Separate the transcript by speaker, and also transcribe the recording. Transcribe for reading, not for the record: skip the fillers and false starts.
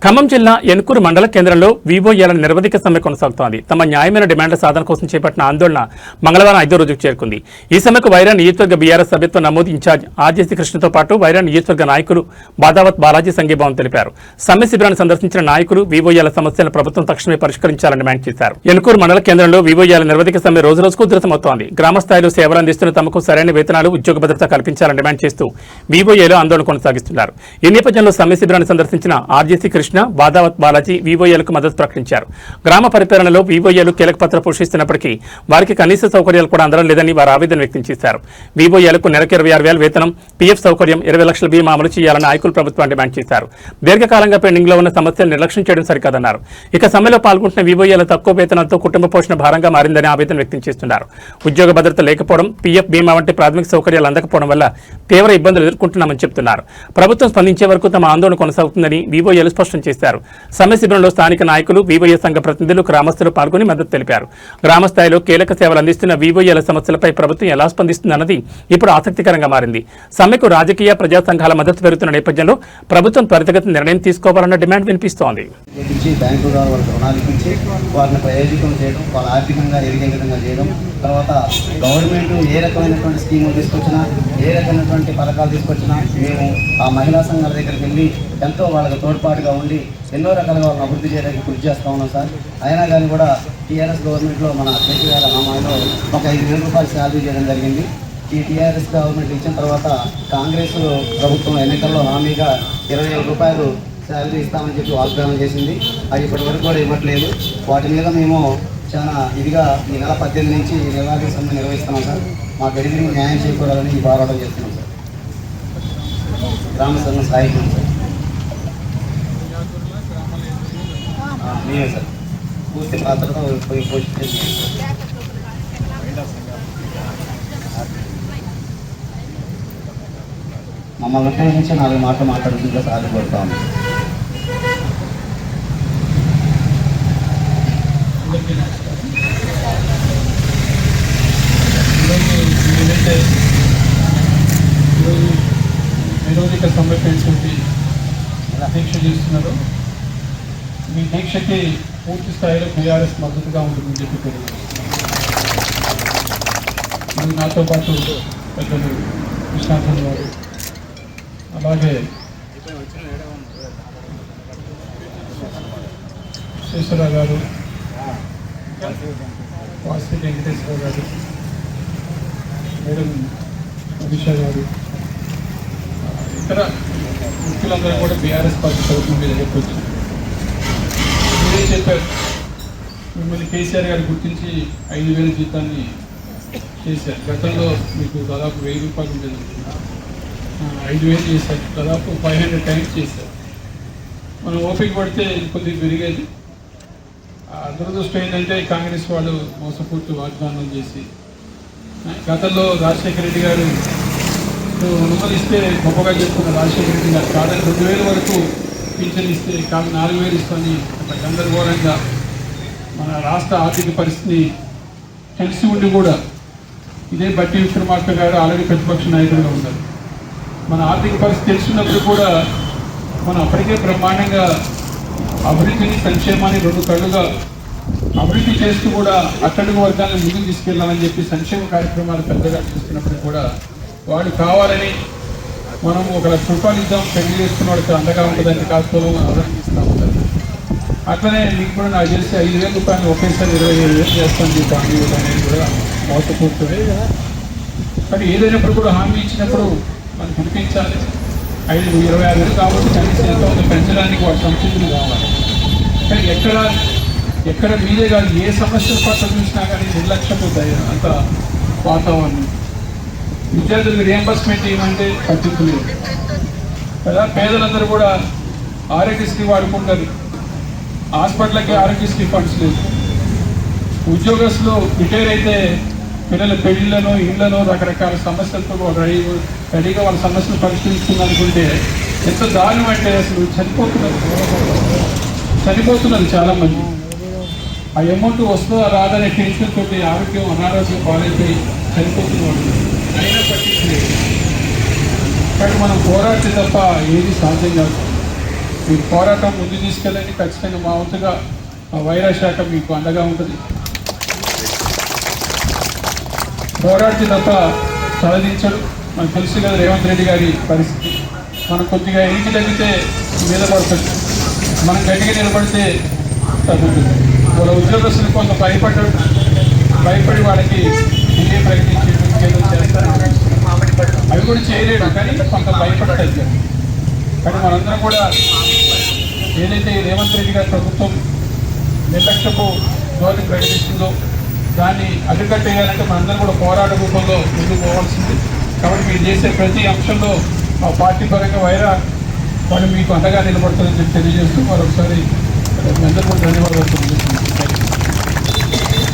Speaker 1: ఖమ్మం జిల్లా ఎన్కూరు మండల కేంద్రంలో వివోఏల నిరవధిక సమ్మె కొనసాగుతోంది. తమ న్యాయమైన డిమాండ్ల సాధన కోసం చేపట్టిన ఆందోళన మంగళవారం 5వ రోజుకు చేరుకుంది. ఈ సమ్మెకు వైరా నియోజకవర్గ బీఆర్ఎస్ సభ్యత్వ నమోదు ఇన్ఛార్జ్ ఆర్జేసీ కృష్ణతో పాటు వైరా నియోజకవర్గ నాయకులు బాదావత్ బాలాజీ సంఘీభావం తెలిపారు. సమ్మె శిబిరాన్ని సందర్శించిన నాయకులు వివోఏల సమస్యలను ప్రభుత్వం తక్షణమే పరిష్కరించాలని డిమాండ్ చేశారు. ఎన్కూరు మండల కేంద్రంలో వివోఏల నిరవధిక సమ్మె రోజురోజుకు ఉధృతమవుతోంది. గ్రామ స్థాయిలో సేవలు అందిస్తున్న తమకు సరైన వేతనాలు, ఉద్యోగ భద్రత కల్పించాలని డిమాండ్ చేస్తూ వివోఏలు ఆందోళన కొనసాగిస్తున్నారు. ఈ నేపథ్యంలో సమ్మె శిబిరాన్ని సందర్శించిన ఆర్జేసీ కృష్ణ, బాదావత్ బాలాజీ వివోఏలకు మద్దతు ప్రకటించారు. గ్రామ పరిపాలనలో వివోఏలు కీలక పాత్ర పోషిస్తున్నప్పటికీ వారికి కనీస సౌకర్యాలు కూడా అందడం లేదని వారు ఆవేదన వ్యక్తం చేశారు. వివోఏలకు నెలకు 26,000 వేతనం, పీఎఫ్ సౌకర్యం, 20 లక్షల బీమా అమలు చేయాలని నాయకులు ప్రభుత్వం డిమాండ్ చేశారు. దీర్ఘకాలంగా పెండింగ్లో ఉన్న సమస్యలు నిర్లక్ష్యం చేయడం సరికాదన్నారు. ఇక సమ్మెలో పాల్గొంటున్న వివోఏల తక్కువ వేతనాలతో కుటుంబ పోషణ భారంగా మారిందని ఆవేదన వ్యక్తం చేస్తున్నారు. ఉద్యోగ భద్రత లేకపోవడం, పీఎఫ్ బీమా వంటి ప్రాథమిక సౌకర్యాలు అందకపోవడం వల్ల తీవ్ర ఇబ్బందులు ఎదుర్కొంటున్నామని చెబుతున్నారు. ప్రభుత్వం స్పందించే వరకు తమ ఆందోళన కొనసాగుతుందని వివోఏలు స్పష్టం చేశారు. సమ్మె శిబిరంలో స్థానిక నాయకులు, వివోఏ సంఘ ప్రతినిధులు, గ్రామస్తులు పాల్గొని మద్దతు తెలిపారు. గ్రామ స్థాయిలో కీలక సేవలు అందిస్తున్న వివోఏల సమస్యలపై ప్రభుత్వం ఎలా స్పందిస్తుందన్నది ఇప్పుడు ఆసక్తికరంగా మారింది. సమ్మెకు రాజకీయ, ప్రజా సంఘాల మద్దతు పెరుగుతున్న నేపథ్యంలో ప్రభుత్వం త్వరితగతిన నిర్ణయం తీసుకోవాలన్న డిమాండ్ వినిపిస్తోంది.
Speaker 2: తర్వాత గవర్నమెంట్ ఏ రకమైనటువంటి స్కీములు తీసుకొచ్చినా, ఏ రకమైనటువంటి పథకాలు తీసుకొచ్చినా మేము ఆ మహిళా సంఘాల దగ్గరికి వెళ్ళి ఎంతో వాళ్ళకి తోడ్పాటుగా ఉండి ఎన్నో రకాలుగా వాళ్ళని అభివృద్ధి చేయడానికి కృషి చేస్తూ ఉన్నాం సార్. అయినా కానీ కూడా టీఆర్ఎస్ గవర్నమెంట్లో మన కేసీఆర్ హయాంలో ఒక 5,000 రూపాయలు శాలరీ చేయడం జరిగింది. ఈ టీఆర్ఎస్ గవర్నమెంట్ ఇచ్చిన తర్వాత కాంగ్రెస్ ప్రభుత్వం ఎన్నికల్లో హామీగా 20,000 రూపాయలు శాలరీ ఇస్తామని చెప్పి వాగ్దానం చేసింది. అది ఇప్పటి వరకు కూడా ఇవ్వట్లేదు. వాటి మీద మేము చాలా ఇదిగా ఈ నెల 18 నుంచి నివారణ సమ్మె నిర్వహిస్తున్నాం సార్. మా గడిగిరి న్యాయం చేకూరాలని ఈ పోరాటం చేస్తున్నాం సార్. గ్రామ సంఘ సహాయకులు సార్ మేమే సార్. పూర్తి పాత్రతో పోషించేది మమ్మల్ని ఉపయోగించి 4 మాటలు మాట్లాడుతుంటే సాధ్యపడతాము.
Speaker 3: నిరోధిక సమ్మె పేర్కొంటే దీక్ష చేస్తున్నారు. మీ దీక్షకి పూర్తి స్థాయిలో బీఆర్ఎస్ మద్దతుగా ఉంటుందని చెప్పి తెలియదు. నాతో పాటు పెద్దలు విశ్వనాథన్ గారు, అలాగే శేషరావు గారు, వాసి వెంకటేశ్వర గారు, మేడం అభిషా గారు, ఇతర ముఖ్యులందరూ కూడా బీఆర్ఎస్ పార్టీ తరఫున మీద చెప్పొచ్చు. మీరే చెప్పారు, మిమ్మల్ని కేసీఆర్ గారు గుర్తించి 5,000 జీతాన్ని చేశారు. గతంలో మీకు దాదాపు 1,000 రూపాయలు ఉండేది, 5,000 చేశారు. దాదాపు 500 టైమ్స్ చేశారు. మనం ఓపిక పడితే కొద్దిగా పెరిగేది. దురదృష్టం ఏంటంటే కాంగ్రెస్ వాళ్ళు మోసపూర్తి వాగ్దానం చేసి, గతంలో రాజశేఖర రెడ్డి గారు రుణాలు ఇస్తే గొప్పగా చెప్పుకున్న రాజశేఖర రెడ్డి గారు కాదని 2,000 వరకు పింఛన్ ఇస్తే కాదు 4,000 ఇస్తామని అట్లా గందరగోళంగా మన రాష్ట్ర ఆర్థిక పరిస్థితిని తెలిసి ఉండి కూడా ఇదే బట్టి విక్రమార్క గారు ఆల్రెడీ ప్రతిపక్ష నాయకులుగా ఉన్నారు. మన ఆర్థిక పరిస్థితి తెలుసున్నప్పుడు కూడా మనం అప్పటికే బ్రహ్మాండంగా అభివృద్ధిని, సంక్షేమాన్ని 2 కళ్ళుగా అభివృద్ధి చేస్తూ కూడా అట్టడుగు వర్గాలను ముందుకు తీసుకెళ్లాలని చెప్పి సంక్షేమ కార్యక్రమాలు పెద్దగా చేస్తున్నప్పుడు కూడా వాడు కావాలని మనం 1,00,000 రూపాయలు ఇద్దాం, పెళ్లి చేసుకున్న వాడికి అండగా ఉంటుందని కాసుకోవడం ఆలోచిస్తూ ఉంటారు. అట్లనే మీకు కూడా నాకు తెలిసి 5,000 రూపాయలు ఒకేసారి 27,000 చేస్తాను మీకు హామీ అనేది కూడా మోసపోతుంది. కానీ ఏదైనప్పుడు కూడా హామీ ఇచ్చినప్పుడు మనం పిలిపించాలి. 26,000 కాబట్టి కనీసం ఎంతో పెంచడానికి వాటి సంసిద్ధులు కావాలి. కానీ ఎక్కడ మీదే కాదు, ఏ సమస్యల పట్ల చూసినా కానీ నిర్లక్ష్యపు అంత వాతావరణం. విద్యార్థులకు రియంబర్స్మెంట్ ఏమంటే పట్టింపు లేదు కదా. పేదలందరూ కూడా ఆరోగ్యశ్రీ వాడుకుంటారు, హాస్పిటల్కి ఆరోగ్యశ్రీ ఫండ్స్ లేదు. ఉద్యోగస్తులు రిటైర్ అయితే పిల్లల పెళ్లిళ్లను, ఇళ్లను, రకరకాల సమస్యలతో రెడీగా వాళ్ళ సమస్యలు పరిష్కరిస్తుందనుకుంటే ఎంత దారుణం అంటే అసలు చనిపోతున్నారు చాలామంది. ఆ అమౌంట్ వస్తుందా రాదనే టెన్షన్ తోటి ఆరోగ్యం, అనారోగ్యం పాలైపోయి చనిపోతున్నారు. అయినా పట్టించలేదు. కానీ మనం పోరాడితే తప్ప ఏది సాధ్యం కాదు. మీరు పోరాటం ముందు తీసుకెళ్ళండి. ఖచ్చితంగా మా వంతుగా వైరా శాఖ మీకు అండగా ఉంటుంది. పోరాడితే తప్ప సాధించడు. మనకు తెలుసు కదా రేవంత్ రెడ్డి గారి పరిస్థితి. మనం కొద్దిగా ఎనికి తగ్గితే మీద పడుతుంది, మనం గట్టిగా నిలబడితే తగ్గుతుంది. వాళ్ళ ఉద్యోగస్తులు కొంత భయపడి వాళ్ళకి ఇదే ప్రకటించి ఏదో చేస్తారు. అవి కూడా చేయలేడు, కానీ కొంత భయపడతాయి. కానీ మనందరం కూడా ఏదైతే రేవంత్ రెడ్డి గారి ప్రభుత్వం నిర్లక్ష్యపు ధోరణి ప్రకటిస్తుందో దాన్ని అడ్డుకట్టేయాలంటే మనందరం కూడా పోరాట రూపంలో ముందుకు పోవాల్సింది. కాబట్టి మీరు చేసే ప్రతి అంశంలో మా పార్టీ పరంగా వైరా వాళ్ళు మీకు అండగా నిలబడుతుందని చెప్పి తెలియజేస్తూ మరొకసారి మీ అందరూ కూడా ధన్యవాదాలు తెలియజేస్తున్నాను.